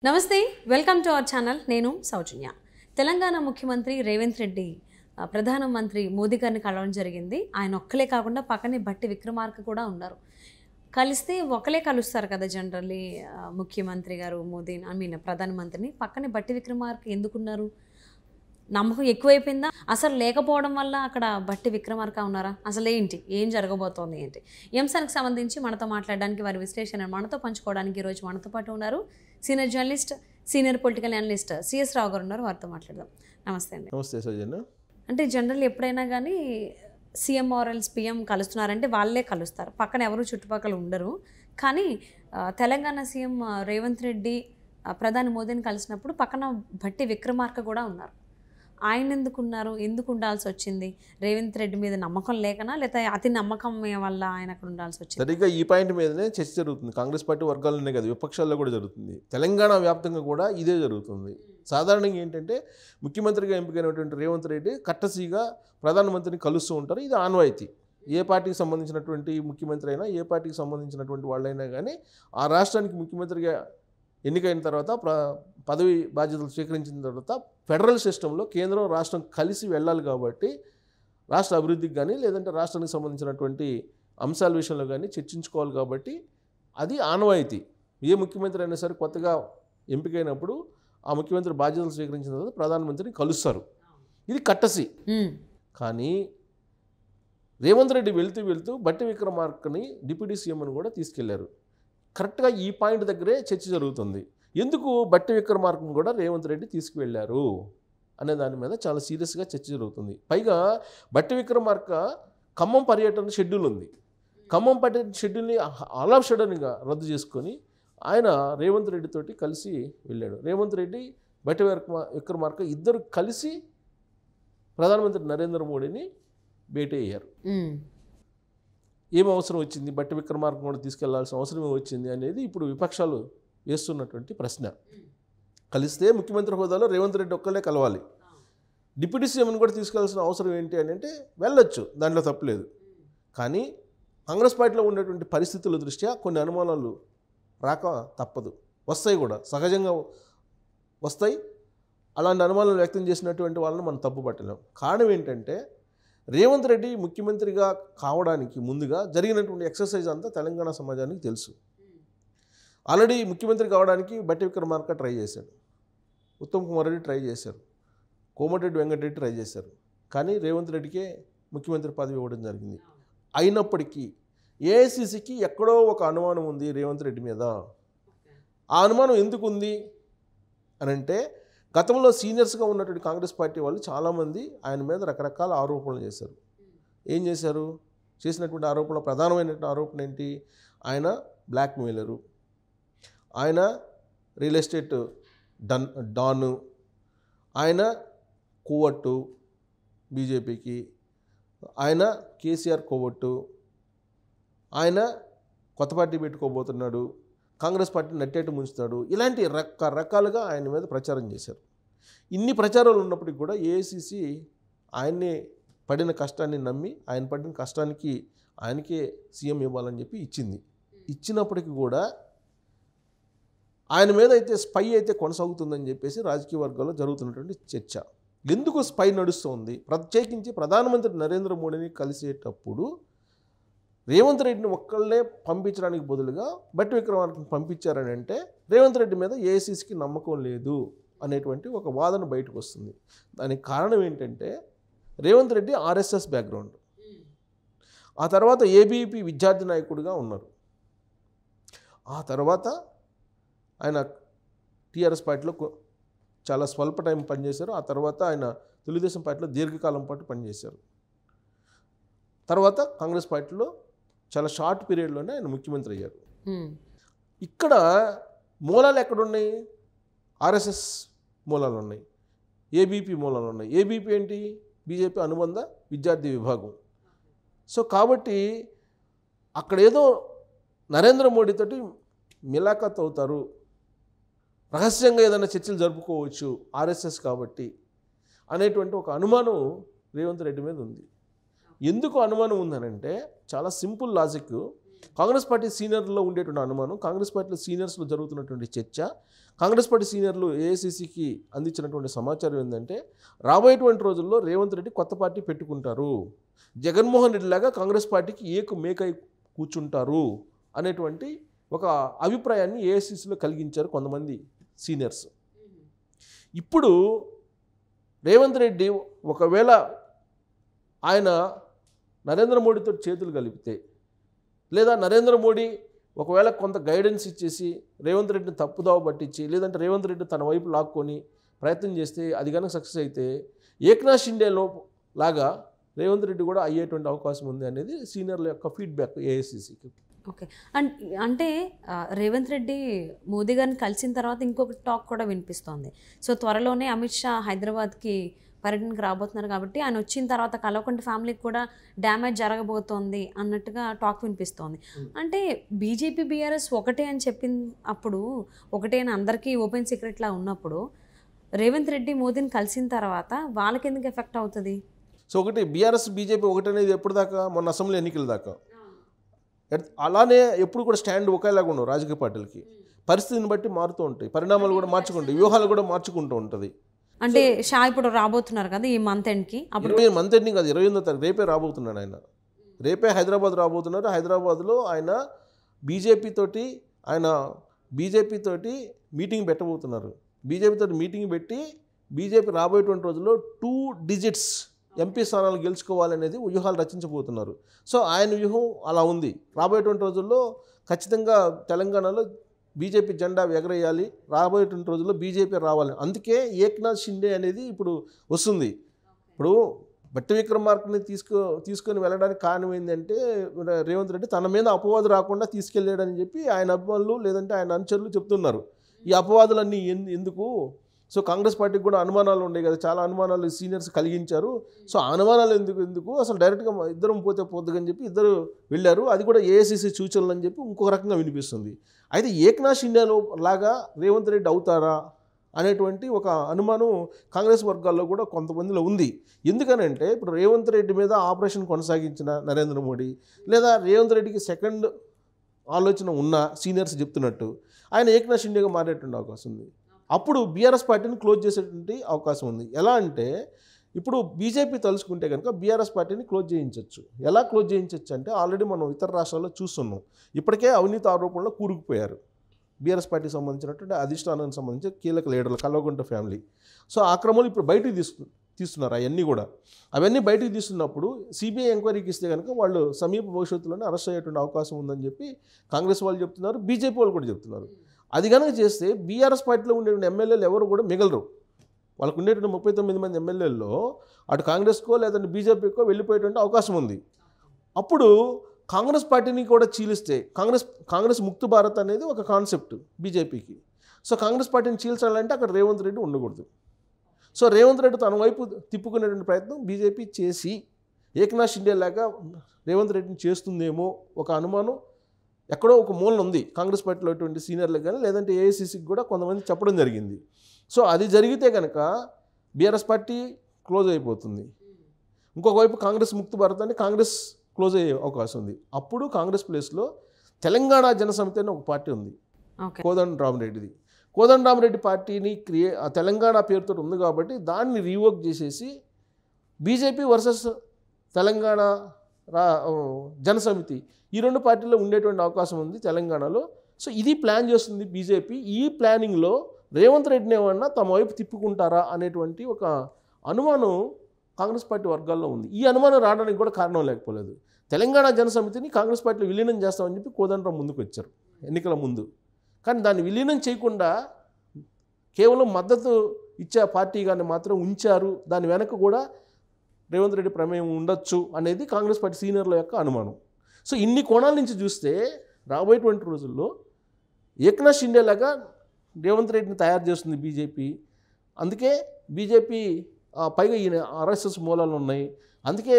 నమస్తే, welcome to our channel. నేను సౌజన్య. తెలంగాణ ముఖ్యమంత్రి రేవంత్ రెడ్డి ప్రధానమంత్రి మోదీ గారిని కలవడం జరిగింది. ఆయన ఒక్కలే కాకుండా పక్కనే బట్టి విక్రమార్క కూడా ఉన్నారు. కలిస్తే ఒకలే కలుస్తారు కదా జనరల్లీ ముఖ్యమంత్రి గారు మోదీ ప్రధానమంత్రిని. పక్కనే బట్టి విక్రమార్క ఎందుకున్నారు? నమ్మకం ఎక్కువైపోయిందా? అసలు లేకపోవడం వల్ల అక్కడ బట్టి విక్రమార్క ఉన్నారా? అసలు ఏం జరగబోతోంది ఏంటి? ఈ అంశానికి సంబంధించి మనతో మాట్లాడడానికి వారి విశ్లేషణ మనతో పంచుకోవడానికి ఈరోజు మనతో పాటు ఉన్నారు senior journalist, senior political analyst CS Rao garu ఉన్నారు. వారితో మాట్లాడదాం. నమస్తే అండి. నమస్తే సౌజన్య. అంటే జనరల్ ఎప్పుడైనా కానీ సీఎం ఆర్ఎల్స్ పిఎం కలుస్తున్నారంటే వాళ్ళే కలుస్తారు, పక్కన ఎవరు చుట్టుపక్కల ఉండరు. కానీ తెలంగాణ సీఎం రేవంత్ రెడ్డి ప్రధాని మోదీని కలిసినప్పుడు పక్కన బట్టి విక్రమార్క కూడా ఉన్నారు. ఆయన ఎందుకున్నారు? ఎందుకు ఉండాల్సి వచ్చింది? రేవంత్ రెడ్డి మీద నమ్మకం లేకనా, లేకపోతే అతి నమ్మకం వల్ల ఆయన అక్కడ ఉండాల్సి వచ్చింది? సరిగ్గా ఈ పాయింట్ మీదనే చర్చ జరుగుతుంది. కాంగ్రెస్ పార్టీ వర్గాలనే కాదు, విపక్షాల్లో కూడా జరుగుతుంది. తెలంగాణ వ్యాప్తంగా కూడా ఇదే జరుగుతుంది. సాధారణంగా ఏంటంటే ముఖ్యమంత్రిగా ఎంపికైనటువంటి రేవంత్ రెడ్డి కట్టసీగా ప్రధానమంత్రిని కలుస్తూ ఉంటారు. ఇది ఆనవాయితీ. ఏ పార్టీకి సంబంధించినటువంటి ముఖ్యమంత్రి అయినా, ఏ పార్టీకి సంబంధించినటువంటి వాళ్ళైనా కానీ ఆ రాష్ట్రానికి ముఖ్యమంత్రిగా ఎన్నికైన తర్వాత పదవి బాధ్యతలు స్వీకరించిన తర్వాత ఫెడరల్ సిస్టంలో కేంద్రం రాష్ట్రం కలిసి వెళ్ళాలి. కాబట్టి రాష్ట్ర అభివృద్ధికి కానీ లేదంటే రాష్ట్రానికి సంబంధించినటువంటి అంశాల విషయంలో కానీ చర్చించుకోవాలి. కాబట్టి అది ఆనవాయితీ. ఏ ముఖ్యమంత్రి అయినా సరే కొత్తగా ఎంపికైనప్పుడు ఆ ముఖ్యమంత్రి బాధ్యతలు స్వీకరించిన తర్వాత ప్రధానమంత్రిని కలుస్తారు. ఇది కట్టసి. కానీ రేవంత్ రెడ్డి వెళ్తూ బట్టి విక్రమార్కని డిప్యూటీ సీఎం అని కూడా తీసుకెళ్లారు. కరెక్ట్గా ఈ పాయింట్ దగ్గరే చర్చ జరుగుతుంది. ఎందుకు బట్టి విక్రమార్కను కూడా రేవంత్ రెడ్డి తీసుకువెళ్ళారు అనే దాని మీద చాలా సీరియస్గా చర్చ జరుగుతుంది. పైగా బట్టి విక్రమార్క ఖమ్మం పర్యటన షెడ్యూల్ ఉంది. ఖమ్మం పర్యటన షెడ్యూల్ని ఆల్ ఆఫ్ సడన్గా రద్దు చేసుకొని ఆయన రేవంత్ రెడ్డితోటి కలిసి వెళ్ళాడు. రేవంత్ రెడ్డి బట్టి విక్రమార్క ఇద్దరు కలిసి ప్రధానమంత్రి నరేంద్ర మోడీని భేటీ అయ్యారు. ఏం అవసరం వచ్చింది? బట్టి విక్రమార్క కూడా తీసుకెళ్లాల్సిన అవసరం వచ్చింది అనేది ఇప్పుడు విపక్షాలు వేస్తున్నటువంటి ప్రశ్న. కలిస్తే ముఖ్యమంత్రి హోదాలో రేవంత్ రెడ్డి ఒక్కళ్ళే కలవాలి. డిప్యూటీ సీఎంని కూడా తీసుకెళ్లాల్సిన అవసరం ఏంటి అని అంటే వెళ్ళొచ్చు, దాంట్లో తప్పలేదు. కానీ కాంగ్రెస్ పార్టీలో ఉండేటువంటి పరిస్థితుల దృష్ట్యా కొన్ని అనుమానాలు రాక తప్పదు, వస్తాయి కూడా, సహజంగా వస్తాయి. అలాంటి అనుమానాలు వ్యక్తం చేసినటువంటి వాళ్ళని మనం తప్పు పట్టలేం. కారణం ఏంటంటే రేవంత్ రెడ్డి ముఖ్యమంత్రిగా కావడానికి ముందుగా జరిగినటువంటి ఎక్సర్సైజ్ అంతా తెలంగాణ సమాజానికి తెలుసు. ఆల్రెడీ ముఖ్యమంత్రి కావడానికి బట్టి విక్రమార్క ట్రై చేశాడు, ఉత్తమ్ కుమార్ రెడ్డి ట్రై చేశారు, కోమటిరెడ్డి వెంకటరెడ్డి ట్రై చేశారు. కానీ రేవంత్ రెడ్డికే ముఖ్యమంత్రి పదవి ఇవ్వడం జరిగింది. అయినప్పటికీ ఏఐసిసికి ఎక్కడో ఒక అనుమానం ఉంది రేవంత్ రెడ్డి మీద. ఆ అనుమానం ఎందుకు ఉంది అని అంటే గతంలో సీనియర్స్గా ఉన్నటువంటి కాంగ్రెస్ పార్టీ వాళ్ళు చాలామంది ఆయన మీద రకరకాల ఆరోపణలు చేశారు. ఏం చేశారు? చేసినటువంటి ఆరోపణ, ప్రధానమైనటువంటి ఆరోపణ ఏంటి? ఆయన బ్లాక్మెయిలరు, ఆయన రియల్ ఎస్టేట్ డాను, ఆయన కోవట్టు బీజేపీకి, ఆయన కేసీఆర్ కోవట్టు, ఆయన కొత్త పార్టీ పెట్టుకోబోతున్నాడు, కాంగ్రెస్ పార్టీ నట్టేట్టు ముంచుతాడు. ఇలాంటి రకరకాలుగా ఆయన మీద ప్రచారం చేశారు. ఇన్ని ప్రచారాలు ఉన్నప్పటికీ కూడా ఏఐసిసి ఆయన్ని పడిన కష్టాన్ని నమ్మి ఆయన పడిన కష్టానికి ఆయనకే సీఎం ఇవ్వాలని చెప్పి ఇచ్చింది. ఇచ్చినప్పటికీ కూడా ఆయన మీద అయితే స్పై అయితే కొనసాగుతుందని చెప్పేసి రాజకీయ వర్గాల్లో జరుగుతున్నటువంటి చర్చ. ఎందుకు స్పై నడుస్తుంది? ప్రత్యేకించి ప్రధానమంత్రి నరేంద్ర మోడీని కలిసేటప్పుడు రేవంత్ రెడ్డిని ఒక్కళ్ళే పంపించడానికి బదులుగా బట్టి విక్రమార్కని పంపించారని అంటే రేవంత్ రెడ్డి మీద ఏఐసిసికి నమ్మకం లేదు అనేటువంటి ఒక వాదన బయటకు వస్తుంది. దానికి కారణం ఏంటంటే రేవంత్ రెడ్డి ఆర్ఎస్ఎస్ బ్యాక్గ్రౌండ్, ఆ తర్వాత ఏబీవీపీ విద్యార్థి నాయకుడిగా ఉన్నారు, ఆ తర్వాత ఆయన టీఆర్ఎస్ పార్టీలో చాలా స్వల్ప టైం పనిచేశారు, ఆ తర్వాత ఆయన తెలుగుదేశం పార్టీలో దీర్ఘకాలం పాటు పనిచేశారు, తర్వాత కాంగ్రెస్ పార్టీలో చాలా షార్ట్ పీరియడ్లోనే ఆయన ముఖ్యమంత్రి అయ్యారు. ఇక్కడ మూలాలు ఎక్కడున్నాయి? ఆర్ఎస్ఎస్ మూలాలు ఉన్నాయి, ఏబీపీ మూలాలు ఉన్నాయి. ఏబీపీ ఏంటి? బీజేపీ అనుబంధ విద్యార్థి విభాగం. సో కాబట్టి అక్కడ ఏదో నరేంద్ర మోడీతోటి మిలాఖత్ అవుతారు, రహస్యంగా ఏదైనా చర్చలు జరుపుకోవచ్చు ఆర్ఎస్ఎస్ కాబట్టి అనేటువంటి ఒక అనుమానం రేవంత్ రెడ్డి మీద ఉంది. ఎందుకు అనుమానం ఉందనంటే చాలా సింపుల్ లాజిక్. కాంగ్రెస్ పార్టీ సీనియర్లో ఉండేటువంటి అనుమానం, కాంగ్రెస్ పార్టీలో సీనియర్స్లో జరుగుతున్నటువంటి చర్చ, కాంగ్రెస్ పార్టీ సీనియర్లు ఏఐసీసీకి అందించినటువంటి సమాచారం ఏంటంటే రాబోయేటువంటి రోజుల్లో రేవంత్ రెడ్డి కొత్త పార్టీ పెట్టుకుంటారు, జగన్మోహన్ రెడ్డి లాగా కాంగ్రెస్ పార్టీకి మేకై కూర్చుంటారు అనేటువంటి ఒక అభిప్రాయాన్ని ఏఐసీసీలో కలిగించారు కొంతమంది సీనియర్స్. ఇప్పుడు రేవంత్ రెడ్డి ఒకవేళ ఆయన నరేంద్ర మోడీతో చేతులు కలిపితే, లేదా నరేంద్ర మోడీ ఒకవేళ కొంత గైడెన్స్ ఇచ్చేసి రేవంత్ రెడ్డిని తప్పుదావ పట్టించి, లేదంటే రేవంత్ రెడ్డి తన వైపు లాక్కొని ప్రయత్నం చేస్తే, అది కనుక సక్సెస్ అయితే ఏక్నాథ్ షిండేలో లాగా రేవంత్ రెడ్డి కూడా అయ్యేటువంటి అవకాశం ఉంది అనేది సీనియర్ల యొక్క ఫీడ్బ్యాక్ ఏఐసీసీకి. ఓకే. అంటే రేవంత్ రెడ్డి మోదీ గారిని కలిసిన తర్వాత ఇంకొక టాక్ కూడా వినిపిస్తోంది. సో త్వరలోనే అమిత్ షా హైదరాబాద్కి పర్యటనకు రాబోతున్నారు కాబట్టి ఆయన వచ్చిన తర్వాత కల్వకుంట్ల ఫ్యామిలీకి కూడా డ్యామేజ్ జరగబోతోంది అన్నట్టుగా టాక్ వినిపిస్తోంది. అంటే బీజేపీ బీఆర్ఎస్ ఒకటే అని చెప్పిన అప్పుడు, ఒకటే అని అందరికీ ఓపెన్ సీక్రెట్లా ఉన్నప్పుడు రేవంత్ రెడ్డి మోదీని కలిసిన తర్వాత వాళ్ళకి ఎందుకు ఎఫెక్ట్ అవుతుంది? సో ఒకటి బీఆర్ఎస్ బీజేపీ ఒకటి అనేది ఎప్పుడు దాకా, మొన్న అసెంబ్లీ ఎన్నికల దాకా. అలానే ఎప్పుడు కూడా స్టాండ్ ఒకేలాగా ఉండవు రాజకీయ పార్టీలకి. పరిస్థితిని బట్టి మారుతూ ఉంటాయి, పరిణామాలు కూడా మార్చుకుంటాయి, వ్యూహాలు కూడా మార్చుకుంటూ ఉంటుంది. అంటే షా ఇప్పుడు రాబోతున్నారు కదా ఈ మంత్ ఎండ్కి, అప్పుడు మంత్ ఎండింగ్ కాదు, 28వ తారీఖు రేపే రాబోతున్నాడు ఆయన. రేపే హైదరాబాద్ రాబోతున్నారు. హైదరాబాద్లో ఆయన బీజేపీ తోటి మీటింగ్ పెట్టబోతున్నారు. బీజేపీ తోటి మీటింగ్ పెట్టి బీజేపీ రాబోయేటువంటి రోజుల్లో 2 డిజిట్స్ ఎంపీ స్థానాలు గెలుచుకోవాలనేది వ్యూహాలు రచించబోతున్నారు. సో ఆయన వ్యూహం అలా ఉంది. రాబోయేటువంటి రోజుల్లో ఖచ్చితంగా తెలంగాణలో బీజేపీ జెండా ఎగరేయాలి, రాబోయేటువంటి రోజుల్లో బీజేపీ రావాలి. అందుకే ఏక్నాథ్ షిండే అనేది ఇప్పుడు వస్తుంది. ఇప్పుడు బట్టి విక్రమార్కని తీసుకొని వెళ్ళడానికి కారణం ఏంటంటే రేవంత్ రెడ్డి తన మీద అపవాదు రాకుండా తీసుకెళ్ళాడని చెప్పి ఆయన అభిమానులు లేదంటే ఆయన అనుచరులు చెప్తున్నారు. ఈ అపవాదులన్నీ ఎందుకు? సో కాంగ్రెస్ పార్టీకి కూడా అనుమానాలు ఉన్నాయి కదా, చాలా అనుమానాలు సీనియర్స్ కలిగించారు. సో అనుమానాలు ఎందుకు అసలు డైరెక్ట్గా ఇద్దరం పోతే పోద్దుగని చెప్పి ఇద్దరు వెళ్ళారు. అది కూడా ఏఐసీసీ సూచనలు అని చెప్పి ఇంకొక రకంగా వినిపిస్తుంది. అయితే ఏక్నాథ్ షిండేలో లాగా రేవంత్ రెడ్డి అవుతారా అనేటువంటి ఒక అనుమానం కాంగ్రెస్ వర్గాల్లో కూడా కొంతమందిలో ఉంది. ఎందుకనంటే ఇప్పుడు రేవంత్ రెడ్డి మీద ఆపరేషన్ కొనసాగించిన నరేంద్ర మోడీ, లేదా రేవంత్ రెడ్డికి సెకండ్ ఆలోచన ఉన్న సీనియర్స్ చెప్తున్నట్టు ఆయన ఏక్నాథ్ షిండేగా మారేటువంటి అవకాశం ఉంది. అప్పుడు బీఆర్ఎస్ పార్టీని క్లోజ్ చేసేటువంటి అవకాశం ఉంది. ఎలా అంటే ఇప్పుడు బీజేపీ తలుచుకుంటే కనుక బీఆర్ఎస్ పార్టీని క్లోజ్ చేయించవచ్చు. ఎలా క్లోజ్ చేయించవచ్చు అంటే ఆల్రెడీ మనం ఇతర రాష్ట్రాల్లో చూస్తున్నాం. ఇప్పటికే అవినీతి ఆరోపణలో కూరుకుపోయారు బీఆర్ఎస్ పార్టీకి సంబంధించినటువంటి అధిష్టానానికి సంబంధించి కీలక లీడర్లు కల్వకుంట్ల ఫ్యామిలీ. సో ఆ క్రమంలో ఇప్పుడు బయటికి తీస్తున్నారు అవన్నీ బయటికి తీస్తున్నప్పుడు సిబిఐ ఎంక్వైరీకి ఇస్తే కనుక వాళ్ళు సమీప భవిష్యత్తులోనే అరెస్ట్ అయ్యేటువంటి అవకాశం ఉందని చెప్పి కాంగ్రెస్ వాళ్ళు చెప్తున్నారు, బీజేపీ వాళ్ళు కూడా చెప్తున్నారు. అది కనుక చేస్తే బీఆర్ఎస్ పార్టీలో ఉండేటువంటి ఎమ్మెల్యేలు ఎవరు కూడా మిగలరు. వాళ్ళకు ఉండేటువంటి 39 మంది ఎమ్మెల్యేల్లో అటు కాంగ్రెస్కో లేదంటే బీజేపీకో వెళ్ళిపోయేటువంటి అవకాశం ఉంది. అప్పుడు కాంగ్రెస్ పార్టీని కూడా చీలిస్తే కాంగ్రెస్ ముక్త భారత్ అనేది ఒక కాన్సెప్ట్ బీజేపీకి. సో కాంగ్రెస్ పార్టీని చీల్చాలంటే అక్కడ రేవంత్ రెడ్డి ఉండకూడదు. సో రేవంత్ రెడ్డి తన వైపు తిప్పుకునేటువంటి ప్రయత్నం బీజేపీ చేసి ఏక్నాథ్ షిండే లాగా రేవంత్ రెడ్డిని చేస్తుందేమో ఒక అనుమానం ఎక్కడో ఒక మూలన ఉంది కాంగ్రెస్ పార్టీలో అటువంటి సీనియర్లకు కానీ లేదంటే ఏఐసీసీకి కూడా కొంతమంది చెప్పడం జరిగింది. సో అది జరిగితే కనుక బీఆర్ఎస్ పార్టీ క్లోజ్ అయిపోతుంది. ఇంకొక వైపు కాంగ్రెస్ ముక్త భారత్ అని కాంగ్రెస్ క్లోజ్ అయ్యే అవకాశం ఉంది. అప్పుడు కాంగ్రెస్ ప్లేస్లో తెలంగాణ జనసమితి అని ఒక పార్టీ ఉంది, కోదండరామిరెడ్డిది. కోదండరామిరెడ్డి పార్టీని తెలంగాణ పేరుతో ఉంది కాబట్టి దాన్ని రీవోక్ చేసేసి బీజేపీ వర్సెస్ తెలంగాణ జనసమితి ఈ 2 పార్టీల్లో ఉండేటువంటి అవకాశం ఉంది తెలంగాణలో. సో ఇది ప్లాన్ చేస్తుంది బీజేపీ. ఈ ప్లానింగ్లో రేవంత్ రెడ్డిని ఏమన్నా తమ వైపు తిప్పుకుంటారా అనేటువంటి ఒక అనుమానం కాంగ్రెస్ పార్టీ వర్గాల్లో ఉంది. ఈ అనుమానం రావడానికి కూడా కారణం లేకపోలేదు. తెలంగాణ జనసమితిని కాంగ్రెస్ పార్టీలో విలీనం చేస్తామని చెప్పి కోదండరాం ముందుకు వచ్చారు ఎన్నికల ముందు. కానీ దాన్ని విలీనం చేయకుండా కేవలం మద్దతు ఇచ్చే పార్టీగానే మాత్రం ఉంచారు. దాని వెనక కూడా రేవంత్ రెడ్డి ప్రమేయం ఉండొచ్చు అనేది కాంగ్రెస్ పార్టీ సీనియర్ల యొక్క అనుమానం. సో ఇన్ని కోణాల నుంచి చూస్తే రాబోయేటువంటి రోజుల్లో ఏక్నాథ్ షిండే లాగా రేవంత్ రెడ్డిని తయారు చేస్తుంది బీజేపీ. అందుకే బీజేపీ పైగా ఈయన ఆర్ఎస్ఎస్ మూలాలు ఉన్నాయి. అందుకే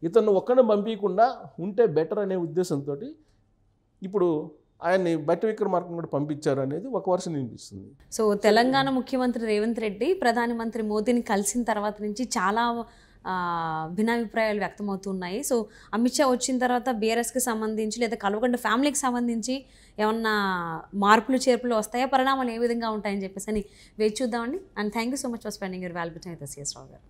ఇతను ఒక్కడిని పంపించకుండా ఉంటే బెటర్ అనే ఉద్దేశంతో ఇప్పుడు ఆయన్ని బట్టి విక్రమార్కను కూడా పంపించారు అనేది ఒక వర్షన్ వినిపిస్తుంది. సో తెలంగాణ ముఖ్యమంత్రి రేవంత్ రెడ్డి ప్రధానమంత్రి మోదీని కలిసిన తర్వాత నుంచి చాలా భిన్నాభిప్రాయాలు వ్యక్తమవుతున్నాయి. సో అమిత్ షా వచ్చిన తర్వాత బీఆర్ఎస్కి సంబంధించి లేదా కల్వకుంట్ల ఫ్యామిలీకి సంబంధించి ఏమన్నా మార్పులు చేర్పులు వస్తాయా, పరిణామాలు ఏ విధంగా ఉంటాయని చెప్పేసి అని వేచి చూద్దామండి. And thank you so much for spending your valuable time with us, రావు గారు.